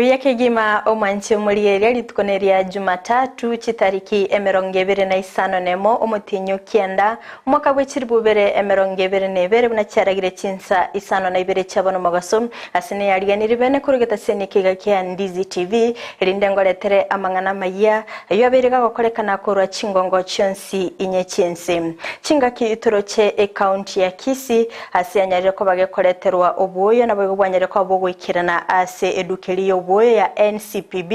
Tuyake gima omwanchi omulieria litukoneria Jumatatu chitariki 25 nemo omutinyo kienda mwaka bwechiribubere 22 bunacharagire Chinsa 52 chabono mogaso asine yariganiri bene kurugeta senikiga kya Ndizi TV lindengoletere amangana Amayia yaberiga gokorekana korwa chingongo chonsi inye chinsi chingaki itoroche account ya Kisii asianyarire ko bagekoreterwa obuyo nabo bwanyare ko bogwikirana ase edukeli obuyo ya NCPB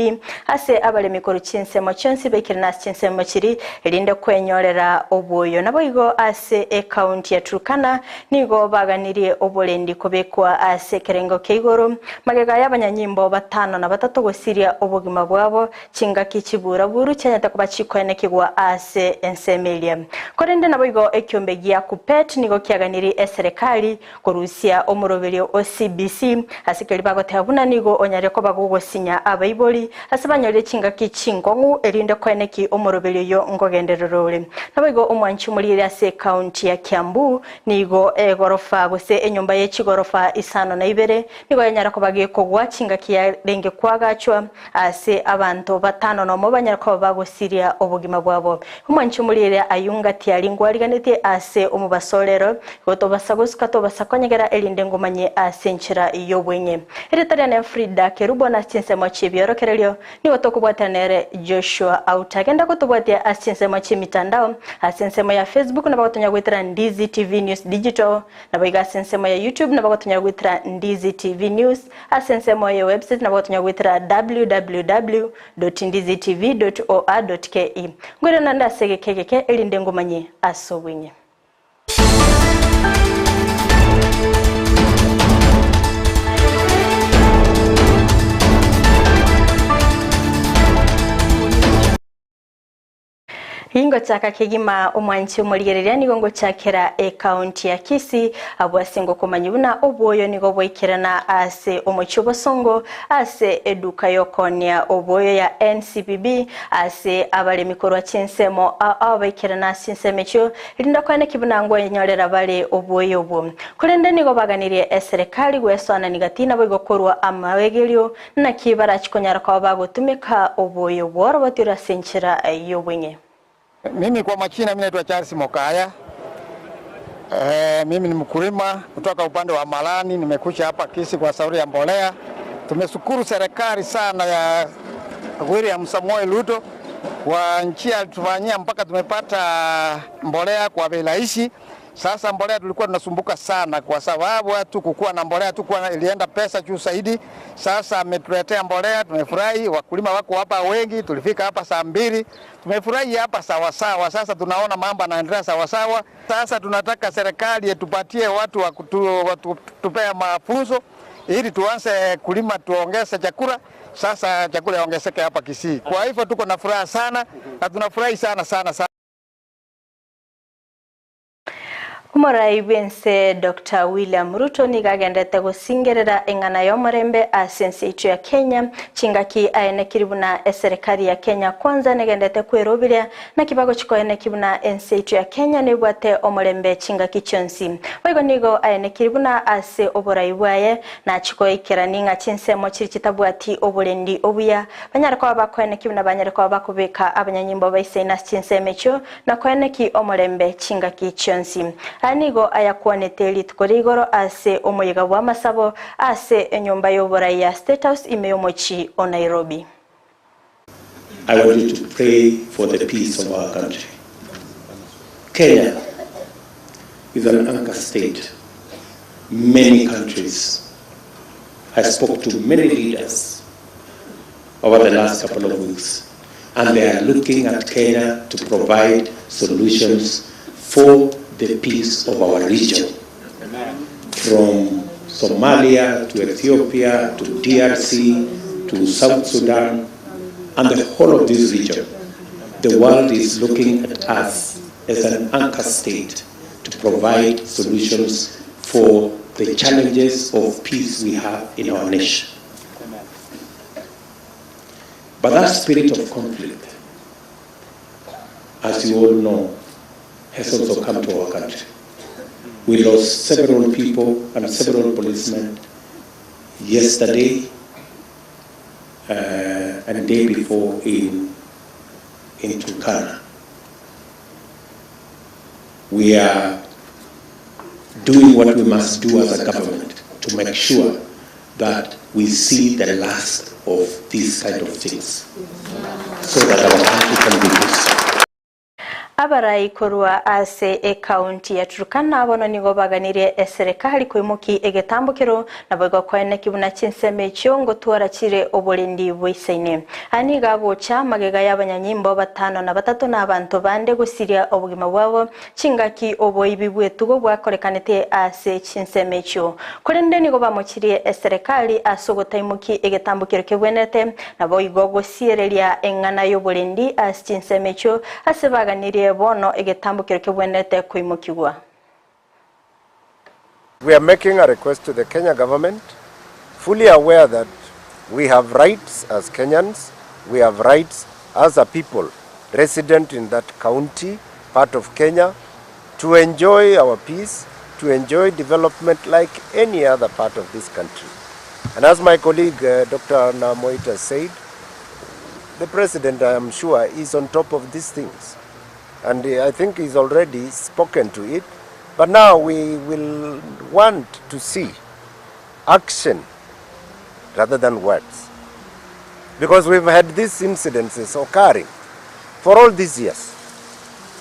ase abale mikoro chinsemo chonsi bekirana chinsemo chiri elinde kwenyorera obuyo nabo igo ase account ya Turkana nigo baganirie obolendi kobekwa ase kerengo keigoro magega y'abanyanyimbo batano na batatu gosiria obugima bwabo chingaki chibura buru cyanyata kuba chikwene kigwa ase ensemelia korende nabo igo ekyombe gya kupet nigo kyaganiri eserikali korusia omuroberio OCBC asikeli bagotabuna nigo onyare ko bagogosinya abaiboli asabanyore chingaki chingongu elinde kweneki omuroberio yo ngogendererore nabo igo omwanchi mulire ase account ya Kiambu nigo egorofa gose enyumba y'echigorofa 52 nigo yanyara ko bagekogwa chingaki ya renge kwagachwa ase abantu batano no mobanyara ko bagosiria obugima bwabo omwanchi mulire ayunga tiaringwa ariganete ase omubasolero gotobasagoska tobasakonyegera elinde ngomanye ase nchira iyo bwenye eretariana Frida kerubona chinsemo chibyorokerelyo nigo tokubwatanere Joshua Auta genda kutubwatia asinsemo chimitandao asinsemo ya Facebook na bagotonya gwitira Ndizi TV News Digital na bayiga asinsemo ya YouTube na bagotonya gwitira Ndizi TV News asinsemo ya website na bagotonya gwitira www.ndizitv.or.ke ngwere nanda sege kekeke elinde ngomanye asobwenye Hingo chaka kegima omwanchi omuliereria nigongo chakera account ya Kisii abwasingo komanyibuna oboyo nigo bwikirana ase omuchubo songo ase eduka yokonia oboyo ya NCPB ase abale mikorwa chinsemo abikirana sinsemecho linda kwane kibunango enyorera bale oboyo obwo kulende nigo baganirie eserikali gweswana nigatina bwo gokorwa amawegelyo na kibara chikonyara kwa bagotumika oboyo bworo batira senchira yobwenye. Mimi kwa machina mimi naitwa Charles Mokaya. Mimi ni mkulima kutoka upande wa Malani, nimekuja hapa Kisii kwa sauri ya mbolea. Tumeshukuru serikali sana ya William Samoei Ruto kwa njia tufanyia mpaka tumepata mbolea kwa bei rahisi. Sasa mbolea tulikuwa tunasumbuka sana kwa sababu watu kukua na mbolea tu kwa ilienda pesa juu zaidi. Sasa ametuletea mbolea, tumefurahi, wakulima wako hapa wengi, tulifika hapa saa 2. Tumefurahi hapa sawa sawa. Sasa tunaona mambo yanaendelea sawa sawa. Sasa tunataka serikali itupatie watu wa kutupea mafunzo ili tuanze kulima tuongeze chakula. Sasa chakula yaongezeke hapa Kisii. Kwa hivyo tuko na furaha sana na tunafurahi sana. Umurai bense Dr. William Ruto nigagendete gusingerera engana yomurembe asense icho ya Kenya chingaki aene kiribuna eserikali ya Kenya kwanza negendete kwerobiria na kibago chiko aene kibuna ense icho ya Kenya nibwate omurembe chingaki chonsi baigo nigo aene kiribuna ase oburai bwaye na chiko ikiraninga chinsemo chiri kitabwati obulendi obuya banyara kwa bakwene kibuna banyara kwa bakubeka abanyanyimbo baisena chinsemecho na kwene ki omurembe chingaki chonsi anigo ayakuonete litkorigoro ase omuyiga bwa masabo ase enyumba y'oburai ya State House imeyomochi o Nairobi. I want you to pray for the peace of our country. Kenya is an anchor state. Many countries. I spoke to many leaders over the last couple of weeks, and they are looking at Kenya to provide solutions for the peace of our region. From Somalia to Ethiopia to DRC to South Sudan and the whole of this region. The world is looking at us as an anchor state to provide solutions for the challenges of peace we have in our nation. But that spirit of conflict, as you all know, has also come to our country. We lost several people and several policemen yesterday and day before in Turkana. We are doing what we must do as a government to make sure that we see the last of these kind of things so that our country can be peaceful. Abarai korwa ase county ya Turkana abono nigo baganire serikali kwimuki egetambukiro nabogo kwene kibuna Chinsa ngo twarachire obolindi bwisaine ani gagocha magega y'abanyanyimbo batano na batatu n'abantu bande gusiria obugima bwabo chingaki oboibi bwetugo bwakorekanete ase Chinsa kurende nigo bamuchiriye serikali asogota imuki egetambukiro kebwenete naboigo gusiereria engana y'obolindi ase Chinsa ase baganire bono egetambukiro kebwenete kuimukigwa. We are making a request to the Kenya government, fully aware that we have rights as Kenyans, we have rights as a people resident in that county, part of Kenya, to enjoy our peace, to enjoy development like any other part of this country. And as my colleague Dr. Namoita said, the President, I am sure, is on top of these things. And I think he's already spoken to it. But now we will want to see action rather than words. Because we've had these incidences occurring for all these years.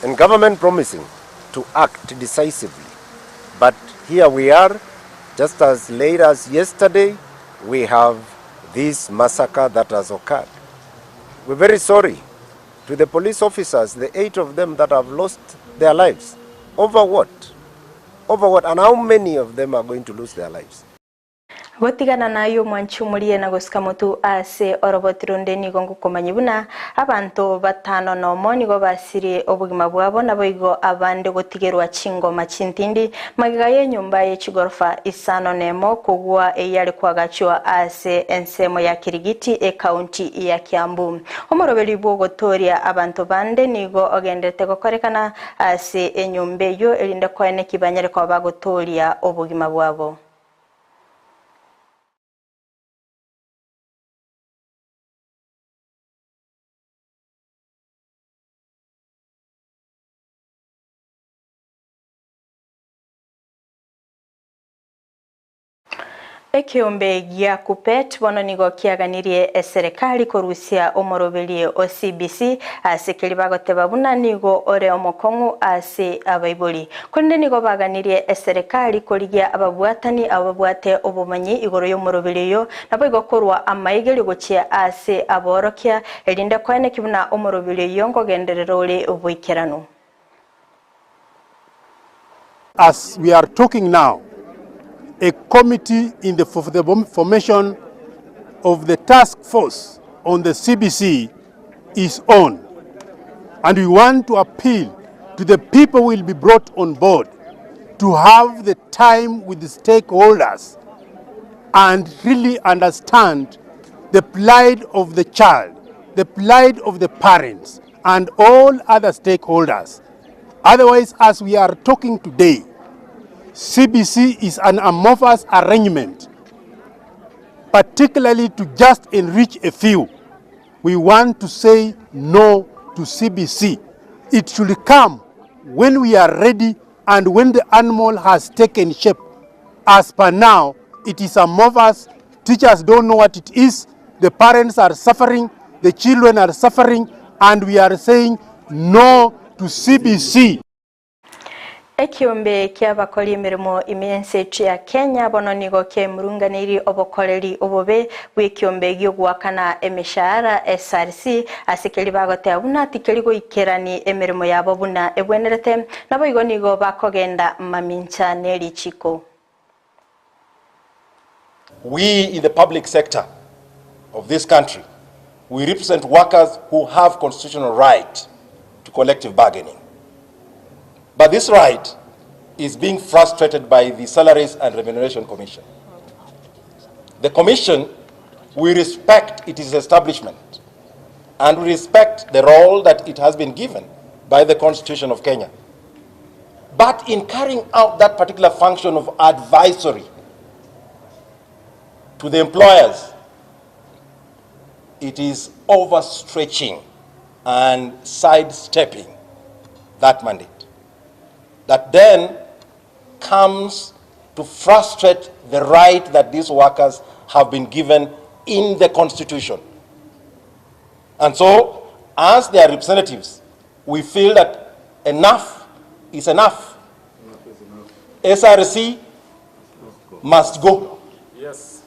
And government promising to act decisively. But here we are, just as late as yesterday, we have this massacre that has occurred. We're very sorry to the police officers, the 8 of them that have lost their lives. Over what? Over what? And how many of them are going to lose their lives? Gotigana nayo mwanchumuliye na gusikamutu ase orobotironde nigongo komanyibuna abantu batano nomo nigo basiri obugima bwabo naboigo abande gotigerwa chingoma chintindi magigaye nyumba ye chigorofa isano nemo kugwa eyali kwagachwa ase ensemo ya Kirigiti county ya Kiambu omorobeli bwo gotoria abantu bande nigo ogendete gokorekana ase enyumbe yo elinde kwene kibanyere kwa bagotoria obugima bwabo. Ekiombe gya kupet bono nigo kiaganirie serikali korusia omorobelie OCBC asekeli bagoteba buna nigo ore omokongu ase abaiboli konde nigo baganirie serikali koligia ababwatani ababwate obumanyi igoro y'omorobelie yo naboigo korwa amayigeli gochia ase aborokia elinde kwene kibuna omorobelie yo ngogenderero ole obuikerano. As we are talking now, a committee for the formation of the task force on the CBC is on. And we want to appeal to the people who will be brought on board to have the time with the stakeholders and really understand the plight of the child, the plight of the parents, and all other stakeholders. Otherwise, as we are talking today, CBC is an amorphous arrangement, particularly to just enrich a few. We want to say no to CBC. It should come when we are ready and when the animal has taken shape. As per now, it is amorphous. Teachers don't know what it is. The parents are suffering. The children are suffering. And we are saying no to CBC. Ekiombe ky'abakoli emirimo imense ya Kenya bono nigo kemurunganiri obokoleri obobe bw'ekiombe gy'ogwakana emishahara SRC asikeli bagote abuna tikeli goikerani emirimo yabo buna ebwenerete nabo igo nigo bakogenda mamincha neri chiko. We in the public sector of this country, we represent workers who have constitutional right to collective bargaining. But this right is being frustrated by the Salaries and Remuneration Commission. The Commission, we respect its establishment and we respect the role that it has been given by the Constitution of Kenya. But in carrying out that particular function of advisory to the employers, it is overstretching and sidestepping that mandate that then comes to frustrate the right that these workers have been given in the Constitution. And so, as their representatives, we feel that enough is enough. SRC must go. Yes.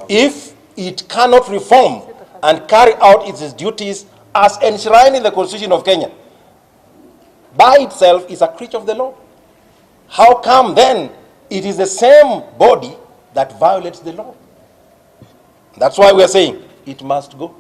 If it cannot reform and carry out its duties as enshrined in the Constitution of Kenya, by itself is a creature of the law. How come then it is the same body that violates the law? That's why we are saying it must go.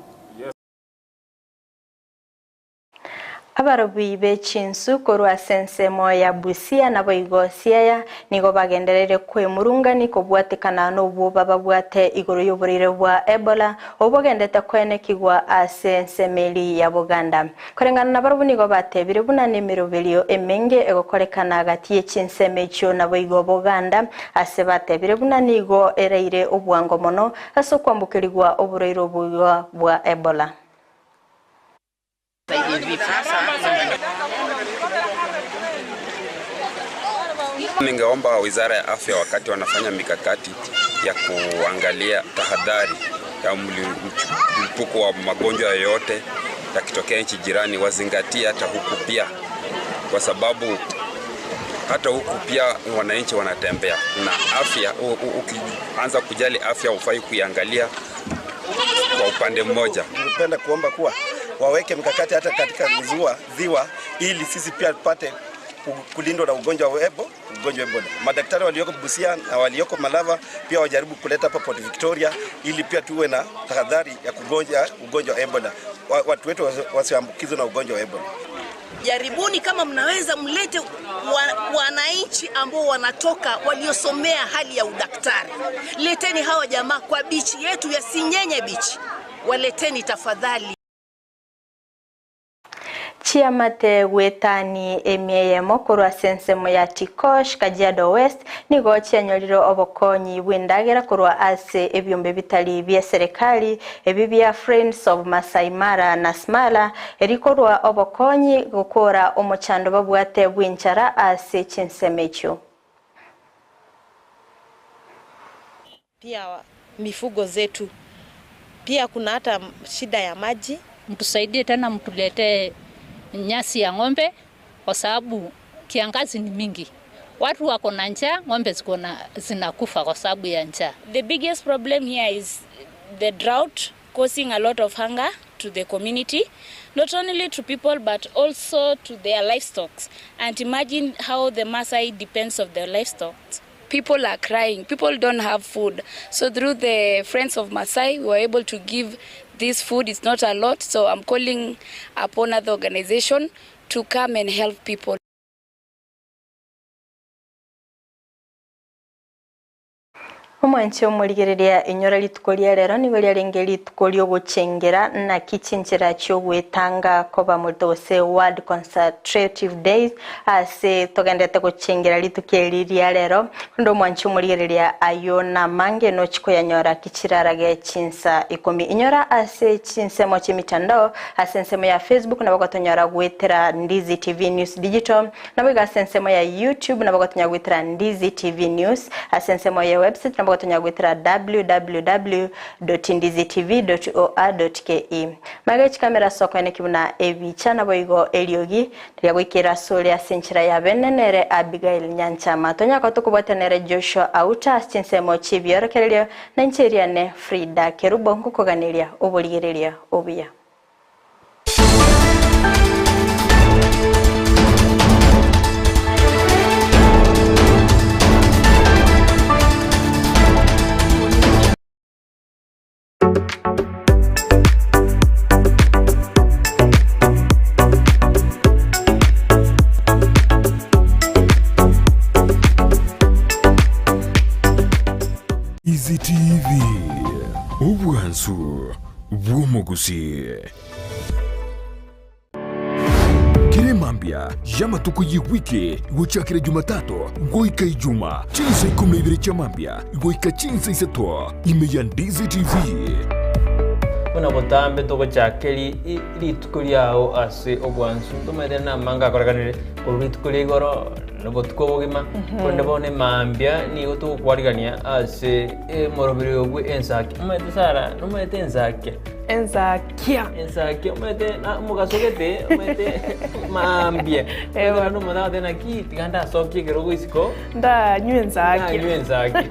Abarobi be Chinsa korwa sensemo ya Gusii na boigosia nigo bagenderere kwemurunga niko bwatekana no bwoba babwate igoro yoborire bwa Ebola obogendete kwenekigwa asensemeli ya Buganda korengana na barobu nigo batebire bunane miroberio emenge egokorekana hagati ye Chinsa mecho na boigo Buganda ase batebire bunane igo ereire obwango mono aso kwambukirigwa oburoiro bwa Ebola. Ningeomba Wizara ya Afya wakati wanafanya mikakati ya kuangalia tahadhari ya mlipuko wa magonjwa yoyote yakitokea nchi jirani wazingatie hata huku pia, kwa sababu hata huku pia wananchi wanatembea na afya. Ukianza kujali afya ufai kuiangalia kwa upande mmoja. Ningependa kuomba kuwa waweke mikakati hata katika ziwa ili sisi pia tupate kulindwa na ugonjwa wa Ebola. Madaktari walioko Gusii na walioko Malava pia wajaribu kuleta hapa Port Victoria ili pia tuwe na tahadhari ya ugonjwa wa Ebola. Watu wetu wasiambukizwe na ugonjwa wa Ebola. Jaribuni kama mnaweza mlete wananchi ambao wanatoka waliosomea hali ya udaktari. Leteni hawa jamaa kwa bichi yetu ya Sinyenye bichi. Waleteni tafadhali. Chiamate wetani Amayia mokorwa sensemo ya Tikosh Kajiado West nigo chenyoriro obokonyi bwindagera korwa ase ebyombe bitali bya serikali ebibya Friends of Masai Mara na Smala erikorwa obokonyi gukora omochando babwate bwinchara ase Chinsa mecho. Pia mifugo zetu pia kuna hata shida ya maji. Mtusaidie tena mtulete nyasi ya ng'ombe kwa sababu kiangazi ni mingi. Watu wako na njaa, ng'ombe zinakufa kwa sababu ya njaa. The biggest problem here is the drought causing a lot of hunger to the community, not only to people but also to their livestock. And imagine how the Maasai depends on their livestock. People are crying, people don't have food. So through the Friends of Maasai, we were able to give this food. It's not a lot, so I'm calling upon other organization to come and help people. Omwanche omurigereria inyora litukolia rero niwe lyarengeri tukolio gochengera na kichinjira cyo gwetanga koba mudose World Concentrative Days ase togendete gochengera litukeliria rero ndo mwanche omurigereria ayona mange no chiko yanyora kichirarage Chinsa Ikomi inyora ase Chinsa mochi mitandao ase nsemo ya Facebook na bagotonyora gwetera Ndizi TV News Digital na bega sensemo ya YouTube na bagotonyora gwetera Ndizi TV News ase nsemo ya website na bagotonyora gwetera www.ndizitv.or.ke magachi kamera soko ene kibuna ebicha na boigo eliogi ya gwikira sole asenchira ya benenere Abigail Nyancha matonya ko tukubwatenere Joshua Auta Chinsemo chibyorokererio na ncheriane Frida Kerubo nkukoganiria oboligereria obuya. Easy TV, Ubwansu, Gusii. Kiremambia, Yamatuko Yiwike, Gochakira Jumatatu, Goika Juma, Chinsa Ikomi Chamambia, Goika Chinsa Iseto, Ndizi TV. kuna botambe to gochakeri ritukuri yao ase obwansu tumede na manga koraganire ritukuri goro nobotko bogima konde bone mambia ni goto kwarigania ase morobiri ogwe ensaki umede sara numede ensaki umede na mugasogete umede mambia no moda de na ki tiganda soki gerogo isiko nda nyenzaki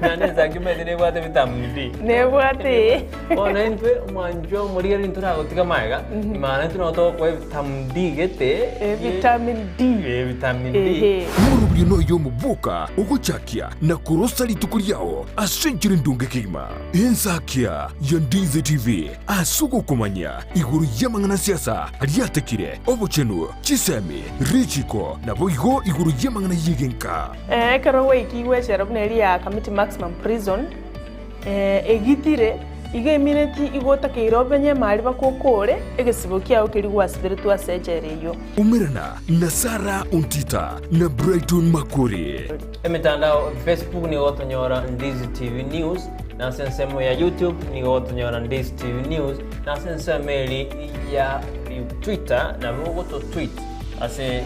na nenzaki umede ne bwate vitamin D ne bwate ona entwe manjo moriya rintura gotika maiga imana tuno to ko vitamin D gete vitamin D murubiri no yo mubuka uguchakia na kurosa litukuri yao asenjire ndunge kima ensakia ya Ndizi TV asugo kumanya iguru yamangana siasa aliatekire obochenu chisemi richiko na boigo iguru yamangana yigenka karawe ikiwe sherabneri ya committee maximum prison egitire iga imineti igota keirobenye mari bakokore egesibo kiao kirigwa spiritu asejereyo umirana na Sara Ontita na Brighton Makuri emitandao Facebook ni gotonyora Ndizi TV News na sensemo ya YouTube ni gotonyora Ndizi TV News na sensemeli ya Twitter na bogoto tweet ase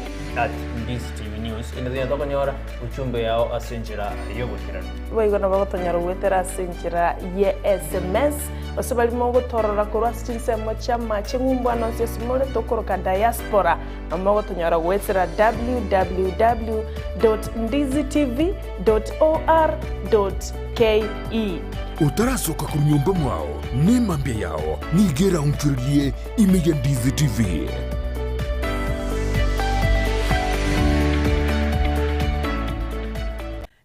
@Ndizi TV News ina gotonyora uchumbe yao asenjira yogotirana baigona bagotonyora gwetera asenjira ye SMS osabali mongo torora korwa Chinsa chama chengumbwana nsesimole tokoroka diaspora amogo tonyora gwetera www.ndizitv.or.ke utarasoka kunyumba mwao ni mambia yao nigera unchurie imeya Ndizi TV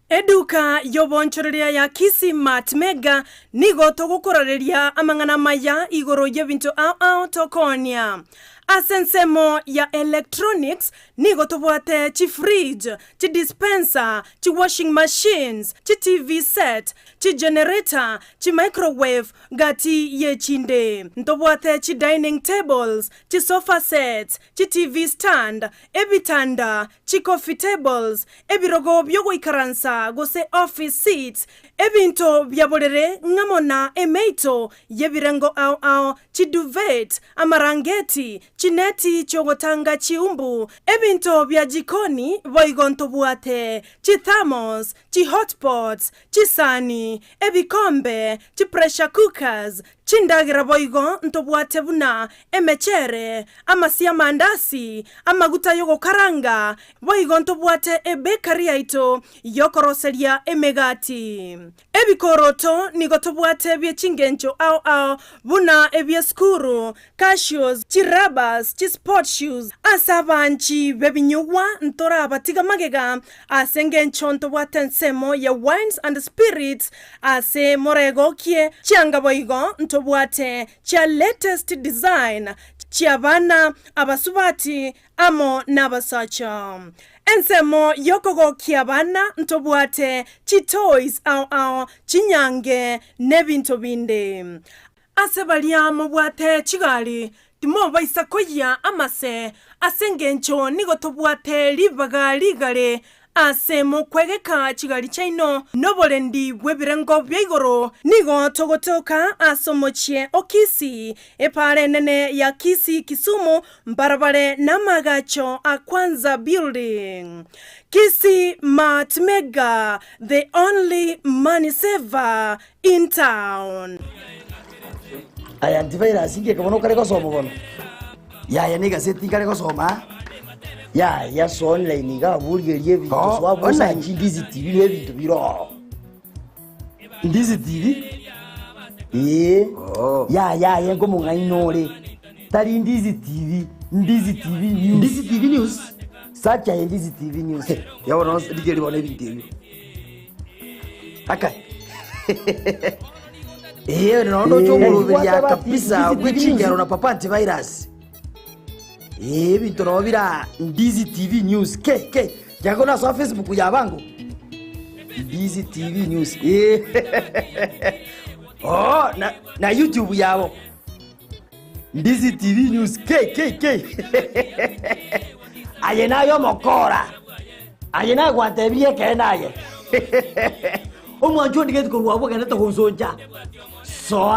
Eduka yobonchoreria ya Kisii Mega nigo togukoreria amangana maya igoro yebintu au tokonia asensemo ya electronics nigo tobwate chi fridge chi dispenser chi washing machines chi TV set chi generator chi microwave gati yechinde ntobwate chi dining tables chi sofa sets chi TV stand ebitanda chi coffee tables ebirogo byogo ikaransa gose office seats ebinto byabolere ngamona emeito yebirengo au chi duvet amarangeti chineti chogotanga chiumbu ebinto bya jikoni boigonto buate chi thermos chi hotpots chi sani ebikombe chi pressure cookers chindagira boigo ntobuate buna emechere amasia mandasi amaguta yogo karanga boigo ntobuate ebekari yaito yokoroseria emegati ebikoroto nigotobuate bye chingencho au buna ebye skuru cashews chirabas chi sport shoes asabanchi bebinyugwa ntora batiga magega asengencho ntobuate nsemo ya wines and spirits ase morego kie chianga boigo ntobuate chia latest design chia bana abasubati amo nabasacha ensemo yokogo kia bana ntobuate chi toys au chinyange nebinto binde asebalia mobwate chigali timo baisa koya amase asengencho nigotobuate libaga ligale asemo kwegeka chigali chaino nobolendi bwebirengo byaigoro nigo togotoka asomochie okisi epare nene ya Kisii Kisumu mbarabare namagacho akwanza building Kisii Mega, the only money saver in town. Aya antivirus inge kamono kare ko somo kono ya niga seti kare ko soma ya so online ga burgerie video so abusa Ndizi TV le video biro Ndizi TV ya ngo munga inore tari Ndizi TV news Ndizi TV news sacha Ndizi TV news ya wana digeri wana video akai nono chonguru ya kabisa gwichinga na papa antivirus bintu no bira Ndizi TV news ke jago na so Facebook ya bangu Ndizi TV news na YouTube yabo Ndizi TV news ke ayena yo mokora ayena gwatebie ke naye omwanjo ndigeti ko rwabo kana to huzonja so